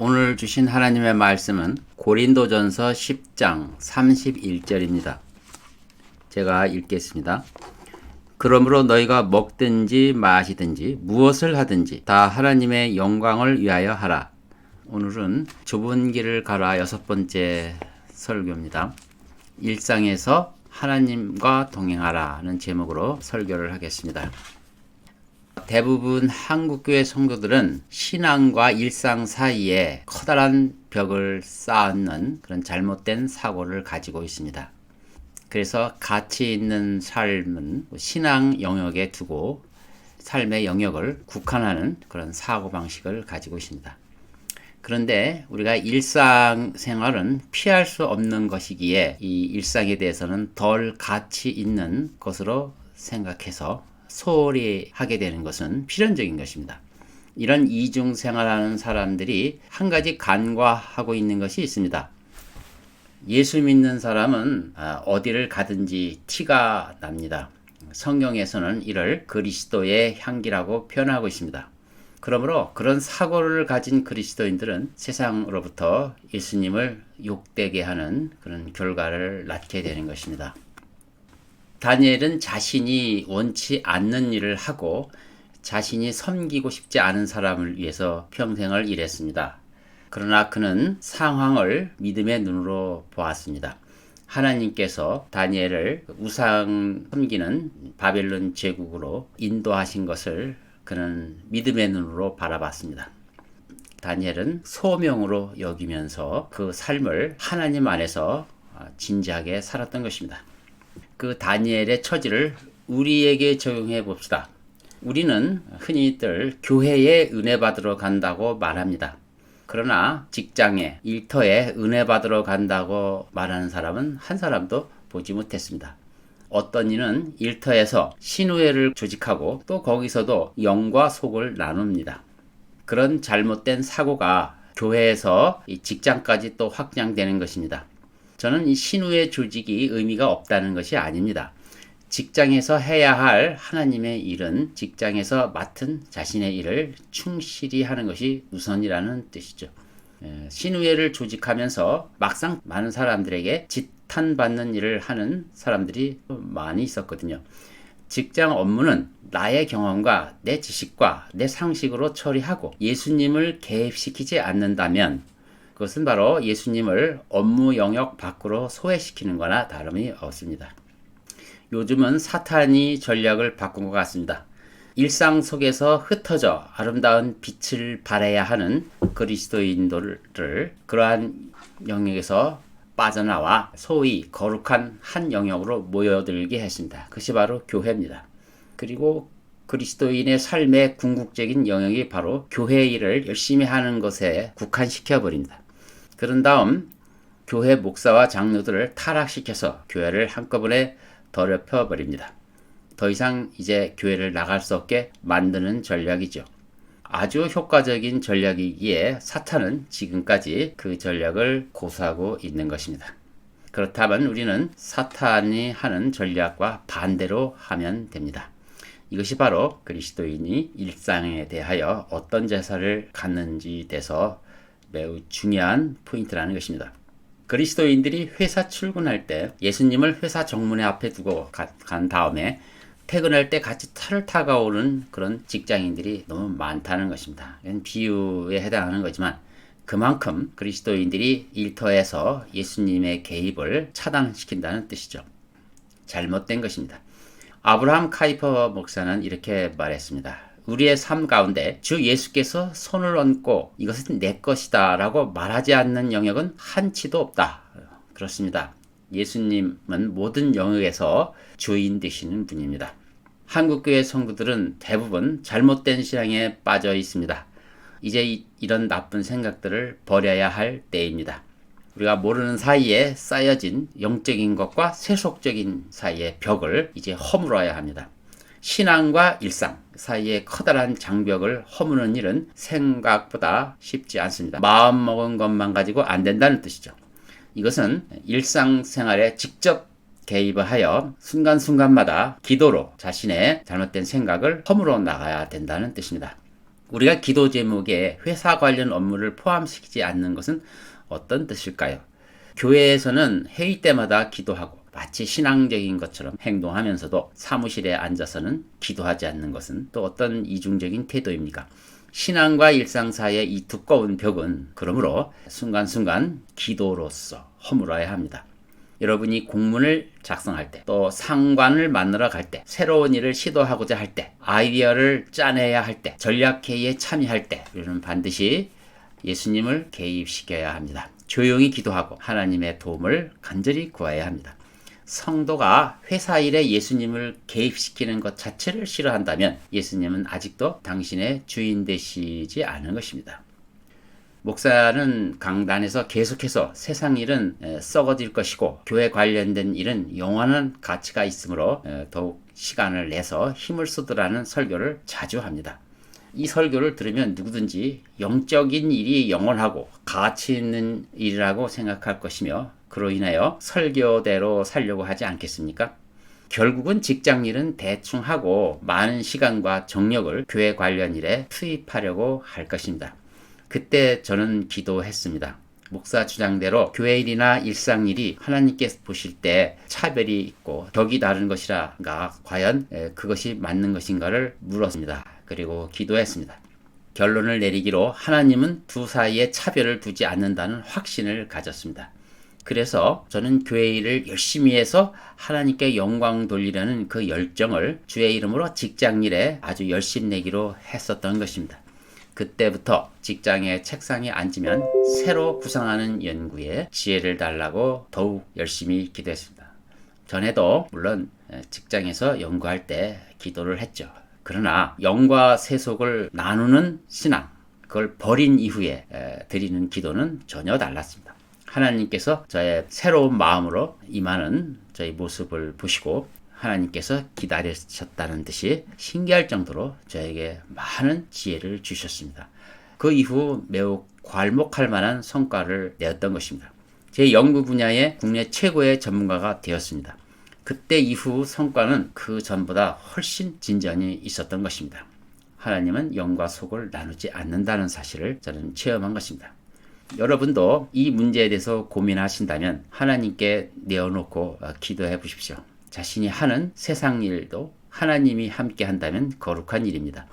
오늘 주신 하나님의 말씀은 고린도전서 10장 31절입니다. 제가 읽겠습니다. 그러므로 너희가 먹든지 마시든지 무엇을 하든지 다 하나님의 영광을 위하여 하라. 오늘은 좁은 길을 가라 6번째 설교입니다. 일상에서 하나님과 동행하라는 제목으로 설교를 하겠습니다. 대부분 한국교회 성도들은 신앙과 일상 사이에 커다란 벽을 쌓는 그런 잘못된 사고를 가지고 있습니다. 그래서 가치 있는 삶은 신앙 영역에 두고 삶의 영역을 국한하는 그런 사고방식을 가지고 있습니다. 그런데 우리가 일상생활은 피할 수 없는 것이기에 이 일상에 대해서는 덜 가치 있는 것으로 생각해서 소홀히 하게 되는 것은 필연적인 것입니다. 이런 이중생활하는 사람들이 한 가지 간과하고 있는 것이 있습니다. 예수 믿는 사람은 어디를 가든지 티가 납니다. 성경에서는 이를 그리스도의 향기라고 표현하고 있습니다. 그러므로 그런 사고를 가진 그리스도인들은 세상으로부터 예수님을 욕되게 하는 그런 결과를 낳게 되는 것입니다. 다니엘은 자신이 원치 않는 일을 하고 자신이 섬기고 싶지 않은 사람을 위해서 평생을 일했습니다. 그러나 그는 상황을 믿음의 눈으로 보았습니다. 하나님께서 다니엘을 우상 섬기는 바벨론 제국으로 인도하신 것을 그는 믿음의 눈으로 바라봤습니다. 다니엘은 소명으로 여기면서 그 삶을 하나님 안에서 진지하게 살았던 것입니다. 그 다니엘의 처지를 우리에게 적용해 봅시다. 우리는 흔히들 교회에 은혜 받으러 간다고 말합니다. 그러나 직장에, 일터에 은혜 받으러 간다고 말하는 사람은 한 사람도 보지 못했습니다. 어떤 이는 일터에서 신우회를 조직하고 또 거기서도 영과 속을 나눕니다. 그런 잘못된 사고가 교회에서 직장까지 또 확장되는 것입니다. 저는 이 신우회 조직이 의미가 없다는 것이 아닙니다. 직장에서 해야 할 하나님의 일은 직장에서 맡은 자신의 일을 충실히 하는 것이 우선이라는 뜻이죠. 신우회를 조직하면서 막상 많은 사람들에게 지탄받는 일을 하는 사람들이 많이 있었거든요. 직장 업무는 나의 경험과 내 지식과 내 상식으로 처리하고 예수님을 개입시키지 않는다면 그것은 바로 예수님을 업무 영역 밖으로 소외시키는 거나 다름이 없습니다. 요즘은 사탄이 전략을 바꾼 것 같습니다. 일상 속에서 흩어져 아름다운 빛을 발해야 하는 그리스도인들을 그러한 영역에서 빠져나와 소위 거룩한 한 영역으로 모여들게 했습니다. 그것이 바로 교회입니다. 그리고 그리스도인의 삶의 궁극적인 영역이 바로 교회 일을 열심히 하는 것에 국한시켜 버립니다. 그런 다음 교회 목사와 장로들을 타락시켜서 교회를 한꺼번에 더럽혀 버립니다. 더 이상 이제 교회를 나갈 수 없게 만드는 전략이죠. 아주 효과적인 전략이기에 사탄은 지금까지 그 전략을 고수하고 있는 것입니다. 그렇다면 우리는 사탄이 하는 전략과 반대로 하면 됩니다. 이것이 바로 그리스도인이 일상에 대하여 어떤 제사를 갖는지에 대해서 매우 중요한 포인트라는 것입니다. 그리스도인들이 회사 출근할 때 예수님을 회사 정문에 앞에 두고 간 다음에 퇴근할 때 같이 차를 타고 오는 그런 직장인들이 너무 많다는 것입니다. 이건 비유에 해당하는 거지만 그만큼 그리스도인들이 일터에서 예수님의 개입을 차단시킨다는 뜻이죠. 잘못된 것입니다. 아브라함 카이퍼 목사는 이렇게 말했습니다. 우리의 삶 가운데 주 예수께서 손을 얹고 이것은 내 것이다 라고 말하지 않는 영역은 한치도 없다. 그렇습니다. 예수님은 모든 영역에서 주인 되시는 분입니다. 한국교회 성도들은 대부분 잘못된 신앙에 빠져 있습니다. 이제 이런 나쁜 생각들을 버려야 할 때입니다. 우리가 모르는 사이에 쌓여진 영적인 것과 세속적인 사이의 벽을 이제 허물어야 합니다. 신앙과 일상 사이에 커다란 장벽을 허무는 일은 생각보다 쉽지 않습니다. 마음 먹은 것만 가지고 안 된다는 뜻이죠. 이것은 일상생활에 직접 개입을 하여 순간순간마다 기도로 자신의 잘못된 생각을 허물어 나가야 된다는 뜻입니다. 우리가 기도 제목에 회사 관련 업무를 포함시키지 않는 것은 어떤 뜻일까요? 교회에서는 회의 때마다 기도하고 마치 신앙적인 것처럼 행동하면서도 사무실에 앉아서는 기도하지 않는 것은 또 어떤 이중적인 태도입니까? 신앙과 일상 사이의 이 두꺼운 벽은 그러므로 순간순간 기도로서 허물어야 합니다. 여러분이 공문을 작성할 때, 또 상관을 만나러 갈 때, 새로운 일을 시도하고자 할 때, 아이디어를 짜내야 할 때, 전략회의에 참여할 때, 우리는 반드시 예수님을 개입시켜야 합니다. 조용히 기도하고 하나님의 도움을 간절히 구해야 합니다. 성도가 회사 일에 예수님을 개입시키는 것 자체를 싫어한다면 예수님은 아직도 당신의 주인 되시지 않은 것입니다. 목사는 강단에서 계속해서 세상 일은 썩어질 것이고 교회 관련된 일은 영원한 가치가 있으므로 더욱 시간을 내서 힘을 쏟으라는 설교를 자주 합니다. 이 설교를 들으면 누구든지 영적인 일이 영원하고 가치 있는 일이라고 생각할 것이며 그로 인하여 설교대로 살려고 하지 않겠습니까? 결국은 직장일은 대충 하고 많은 시간과 정력을 교회 관련 일에 투입하려고 할 것입니다. 그때 저는 기도했습니다. 목사 주장대로 교회 일이나 일상 일이 하나님께서 보실 때 차별이 있고 격이 다른 것이라가 과연 그것이 맞는 것인가를 물었습니다. 그리고 기도했습니다. 결론을 내리기로 하나님은 두 사이에 차별을 두지 않는다는 확신을 가졌습니다. 그래서 저는 교회 일을 열심히 해서 하나님께 영광 돌리려는 그 열정을 주의 이름으로 직장 일에 아주 열심내기로 했었던 것입니다. 그때부터 직장의 책상에 앉으면 새로 구상하는 연구에 지혜를 달라고 더욱 열심히 기도했습니다. 전에도 물론 직장에서 연구할 때 기도를 했죠. 그러나 영과 세속을 나누는 신앙, 그걸 버린 이후에 드리는 기도는 전혀 달랐습니다. 하나님께서 저의 새로운 마음으로 임하는 저의 모습을 보시고 하나님께서 기다리셨다는 듯이 신기할 정도로 저에게 많은 지혜를 주셨습니다. 그 이후 매우 괄목할 만한 성과를 내었던 것입니다. 제 연구 분야의 국내 최고의 전문가가 되었습니다. 그때 이후 성과는 그 전보다 훨씬 진전이 있었던 것입니다. 하나님은 영과 속을 나누지 않는다는 사실을 저는 체험한 것입니다. 여러분도 이 문제에 대해서 고민하신다면 하나님께 내어놓고 기도해 보십시오. 자신이 하는 세상 일도 하나님이 함께 한다면 거룩한 일입니다.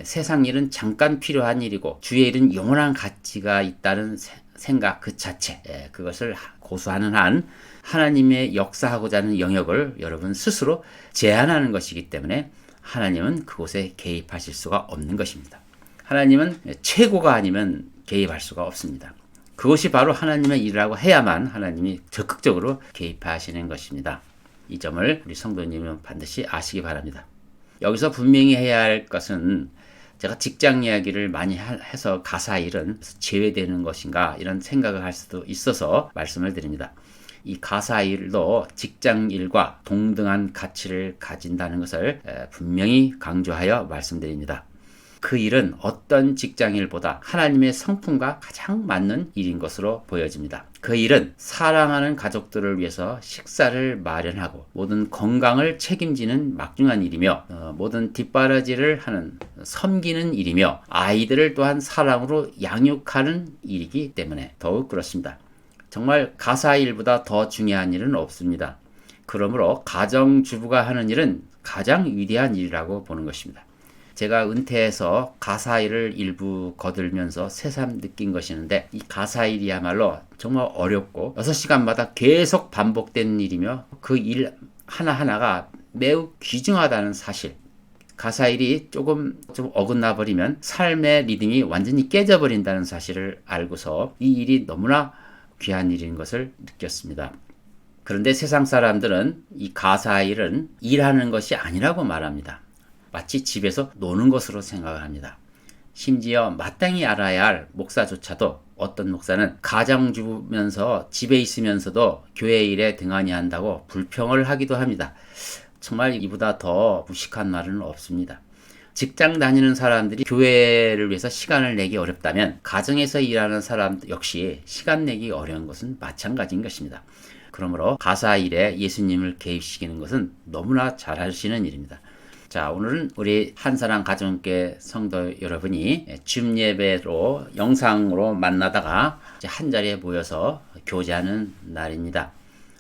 세상 일은 잠깐 필요한 일이고 주의 일은 영원한 가치가 있다는 생각 그 자체, 그것을 고수하는 한 하나님의 역사하고자 하는 영역을 여러분 스스로 제한하는 것이기 때문에 하나님은 그곳에 개입하실 수가 없는 것입니다. 하나님은 최고가 아니면 개입할 수가 없습니다. 그것이 바로 하나님의 일이라고 해야만 하나님이 적극적으로 개입하시는 것입니다. 이 점을 우리 성도님은 반드시 아시기 바랍니다. 여기서 분명히 해야 할 것은 제가 직장 이야기를 많이 해서 가사 일은 제외되는 것인가 이런 생각을 할 수도 있어서 말씀을 드립니다. 이 가사 일도 직장 일과 동등한 가치를 가진다는 것을 분명히 강조하여 말씀드립니다. 그 일은 어떤 직장일보다 하나님의 성품과 가장 맞는 일인 것으로 보여집니다. 그 일은 사랑하는 가족들을 위해서 식사를 마련하고 모든 건강을 책임지는 막중한 일이며 모든 뒷바라지를 하는 섬기는 일이며 아이들을 또한 사랑으로 양육하는 일이기 때문에 더욱 그렇습니다. 정말 가사일보다 더 중요한 일은 없습니다. 그러므로 가정주부가 하는 일은 가장 위대한 일이라고 보는 것입니다. 제가 은퇴해서 가사일을 일부 거들면서 새삼 느낀 것이는데 이 가사일이야말로 정말 어렵고 6시간마다 계속 반복되는 일이며 그 일 하나하나가 매우 귀중하다는 사실. 가사일이 좀 어긋나 버리면 삶의 리듬이 완전히 깨져버린다는 사실을 알고서 이 일이 너무나 귀한 일인 것을 느꼈습니다. 그런데 세상 사람들은 이 가사일은 일하는 것이 아니라고 말합니다. 마치 집에서 노는 것으로 생각을 합니다. 심지어 마땅히 알아야 할 목사조차도 어떤 목사는 가정주부면서 집에 있으면서도 교회 일에 등한히 한다고 불평을 하기도 합니다. 정말 이보다 더 무식한 말은 없습니다. 직장 다니는 사람들이 교회를 위해서 시간을 내기 어렵다면 가정에서 일하는 사람 역시 시간 내기 어려운 것은 마찬가지인 것입니다. 그러므로 가사 일에 예수님을 개입시키는 것은 너무나 잘하시는 일입니다. 자, 오늘은 우리 한사랑 가정교회 성도 여러분이 줌 예배로 영상으로 만나다가 이제 한 자리에 모여서 교제하는 날입니다.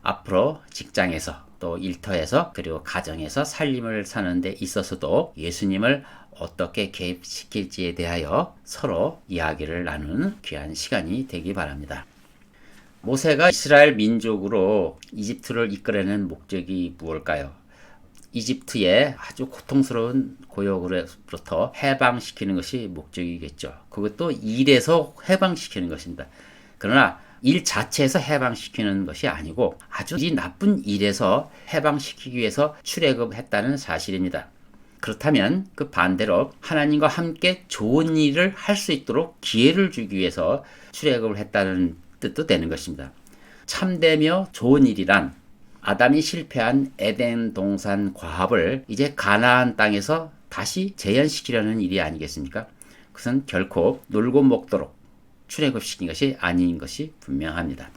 앞으로 직장에서 또 일터에서 그리고 가정에서 살림을 사는 데 있어서도 예수님을 어떻게 개입시킬지에 대하여 서로 이야기를 나누는 귀한 시간이 되기 바랍니다. 모세가 이스라엘 민족으로 이집트를 이끌어낸 목적이 무엇일까요? 이집트의 아주 고통스러운 고역으로부터 해방시키는 것이 목적이겠죠. 그것도 일에서 해방시키는 것입니다. 그러나 일 자체에서 해방시키는 것이 아니고 아주 이 나쁜 일에서 해방시키기 위해서 출애굽했다는 사실입니다. 그렇다면 그 반대로 하나님과 함께 좋은 일을 할 수 있도록 기회를 주기 위해서 출애굽을 했다는 뜻도 되는 것입니다. 참되며 좋은 일이란 아담이 실패한 에덴 동산 과업을 이제 가나안 땅에서 다시 재현시키려는 일이 아니겠습니까? 그것은 결코 놀고 먹도록 출애굽시킨 것이 아닌 것이 분명합니다.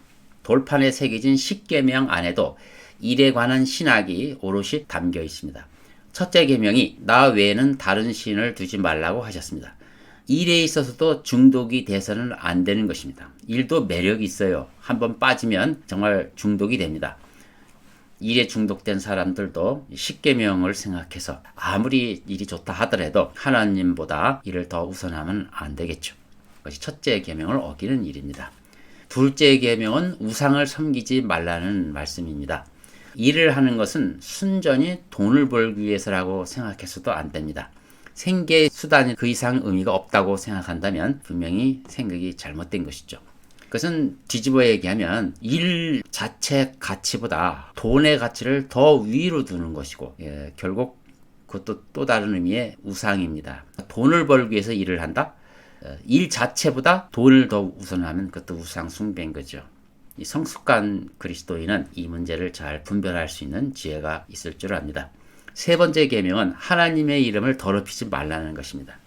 돌판에 새겨진 십계명 안에도 일에 관한 신학이 오롯이 담겨 있습니다. 첫째 계명이 나 외에는 다른 신을 두지 말라고 하셨습니다. 일에 있어서도 중독이 돼서는 안 되는 것입니다. 일도 매력이 있어요. 한번 빠지면 정말 중독이 됩니다. 일에 중독된 사람들도 십계명을 생각해서 아무리 일이 좋다 하더라도 하나님보다 일을 더 우선하면 안 되겠죠. 그것이 첫째 계명을 어기는 일입니다. 둘째 계명은 우상을 섬기지 말라는 말씀입니다. 일을 하는 것은 순전히 돈을 벌기 위해서라고 생각해서도 안 됩니다. 생계의 수단이 그 이상 의미가 없다고 생각한다면 분명히 생각이 잘못된 것이죠. 그것은 뒤집어 얘기하면 일 자체 가치보다 돈의 가치를 더 위로 두는 것이고 결국 그것도 또 다른 의미의 우상입니다. 돈을 벌기 위해서 일을 한다? 일 자체보다 돈을 더 우선하면 그것도 우상 숭배인 거죠. 이 성숙한 그리스도인은 이 문제를 잘 분별할 수 있는 지혜가 있을 줄 압니다. 세 번째 계명은 하나님의 이름을 더럽히지 말라는 것입니다.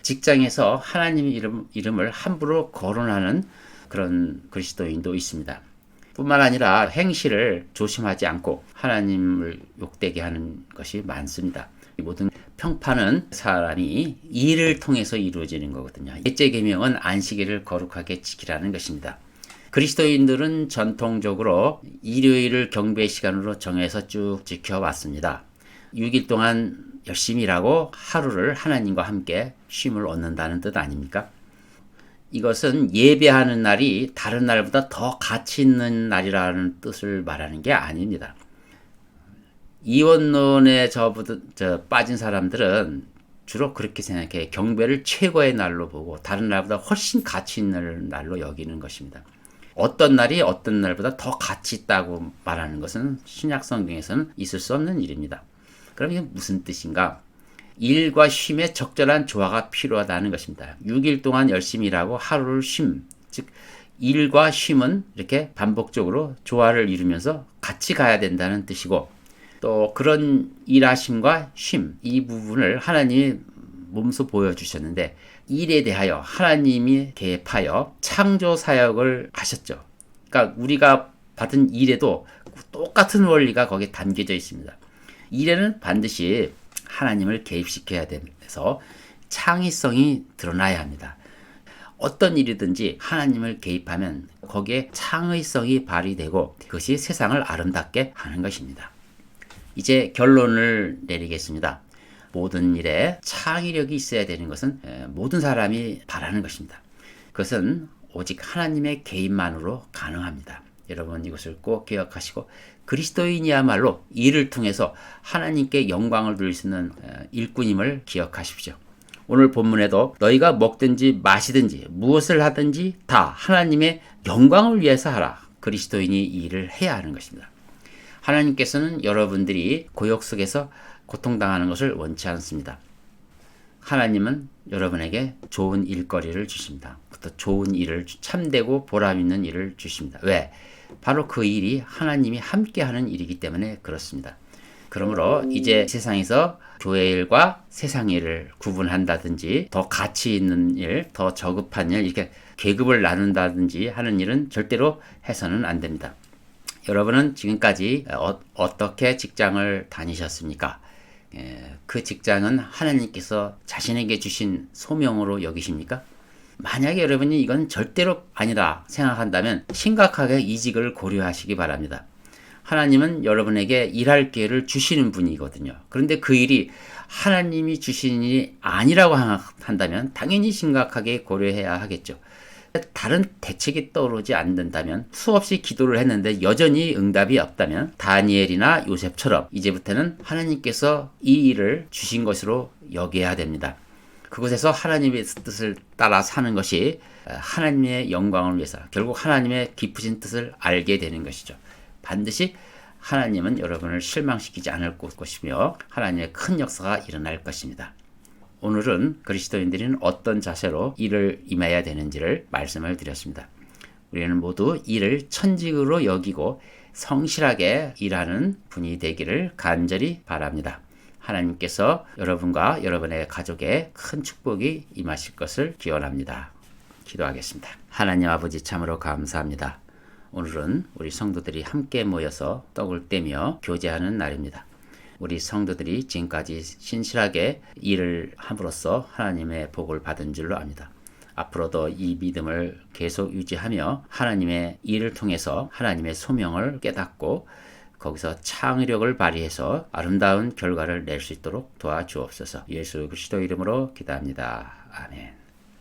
직장에서 하나님의 이름을 함부로 거론하는 그런 그리스도인도 있습니다. 뿐만 아니라 행실을 조심하지 않고 하나님을 욕되게 하는 것이 많습니다. 이 모든 평판은 사람이 일을 통해서 이루어지는 거거든요. 넷째 계명은 안식일을 거룩하게 지키라는 것입니다. 그리스도인들은 전통적으로 일요일을 경배 시간으로 정해서 쭉 지켜왔습니다. 6일 동안 열심히 일하고 하루를 하나님과 함께 쉼을 얻는다는 뜻 아닙니까? 이것은 예배하는 날이 다른 날보다 더 가치 있는 날이라는 뜻을 말하는 게 아닙니다. 이원론에 빠진 사람들은 주로 그렇게 생각해 경배를 최고의 날로 보고 다른 날보다 훨씬 가치 있는 날로 여기는 것입니다. 어떤 날이 어떤 날보다 더 가치 있다고 말하는 것은 신약 성경에서는 있을 수 없는 일입니다. 그럼 이게 무슨 뜻인가? 일과 쉼의 적절한 조화가 필요하다는 것입니다. 6일 동안 열심히 일하고 하루를 쉼, 즉 일과 쉼은 이렇게 반복적으로 조화를 이루면서 같이 가야 된다는 뜻이고 또 그런 일하심과 쉼, 이 부분을 하나님이 몸소 보여주셨는데 일에 대하여 하나님이 개입하여 창조 사역을 하셨죠. 그러니까 우리가 받은 일에도 똑같은 원리가 거기에 담겨져 있습니다. 일에는 반드시 하나님을 개입시켜야 돼서 창의성이 드러나야 합니다. 어떤 일이든지 하나님을 개입하면 거기에 창의성이 발휘되고 그것이 세상을 아름답게 하는 것입니다. 이제 결론을 내리겠습니다. 모든 일에 창의력이 있어야 되는 것은 모든 사람이 바라는 것입니다. 그것은 오직 하나님의 개입만으로 가능합니다. 여러분 이것을 꼭 기억하시고 그리스도인이야말로 일을 통해서 하나님께 영광을 돌릴 수 있는 일꾼임을 기억하십시오. 오늘 본문에도 너희가 먹든지 마시든지 무엇을 하든지 다 하나님의 영광을 위해서 하라. 그리스도인이 이 일을 해야 하는 것입니다. 하나님께서는 여러분들이 고역 속에서 고통당하는 것을 원치 않습니다. 하나님은 여러분에게 좋은 일거리를 주십니다. 또 좋은 일을 참되고 보람 있는 일을 주십니다. 왜? 바로 그 일이 하나님이 함께하는 일이기 때문에 그렇습니다. 그러므로 이제 세상에서 교회 일과 세상 일을 구분한다든지 더 가치 있는 일, 더 저급한 일 이렇게 계급을 나눈다든지 하는 일은 절대로 해서는 안 됩니다. 여러분은 지금까지 어떻게 직장을 다니셨습니까? 그 직장은 하나님께서 자신에게 주신 소명으로 여기십니까? 만약에 여러분이 이건 절대로 아니다 생각한다면 심각하게 이직을 고려하시기 바랍니다. 하나님은 여러분에게 일할 기회를 주시는 분이거든요. 그런데 그 일이 하나님이 주신 일이 아니라고 한다면 당연히 심각하게 고려해야 하겠죠. 다른 대책이 떠오르지 않는다면, 수없이 기도를 했는데 여전히 응답이 없다면 다니엘이나 요셉처럼 이제부터는 하나님께서 이 일을 주신 것으로 여겨야 됩니다. 그곳에서 하나님의 뜻을 따라 사는 것이 하나님의 영광을 위해서, 결국 하나님의 깊으신 뜻을 알게 되는 것이죠. 반드시 하나님은 여러분을 실망시키지 않을 것이며 하나님의 큰 역사가 일어날 것입니다. 오늘은 그리스도인들은 어떤 자세로 일을 임해야 되는지를 말씀을 드렸습니다. 우리는 모두 일을 천직으로 여기고 성실하게 일하는 분이 되기를 간절히 바랍니다. 하나님께서 여러분과 여러분의 가족에 큰 축복이 임하실 것을 기원합니다. 기도하겠습니다. 하나님 아버지, 참으로 감사합니다. 오늘은 우리 성도들이 함께 모여서 떡을 떼며 교제하는 날입니다. 우리 성도들이 지금까지 신실하게 일을 함으로써 하나님의 복을 받은 줄로 압니다. 앞으로도 이 믿음을 계속 유지하며 하나님의 일을 통해서 하나님의 소명을 깨닫고 거기서 창의력을 발휘해서 아름다운 결과를 낼 수 있도록 도와주옵소서. 예수 그리스도 이름으로 기도합니다. 아멘.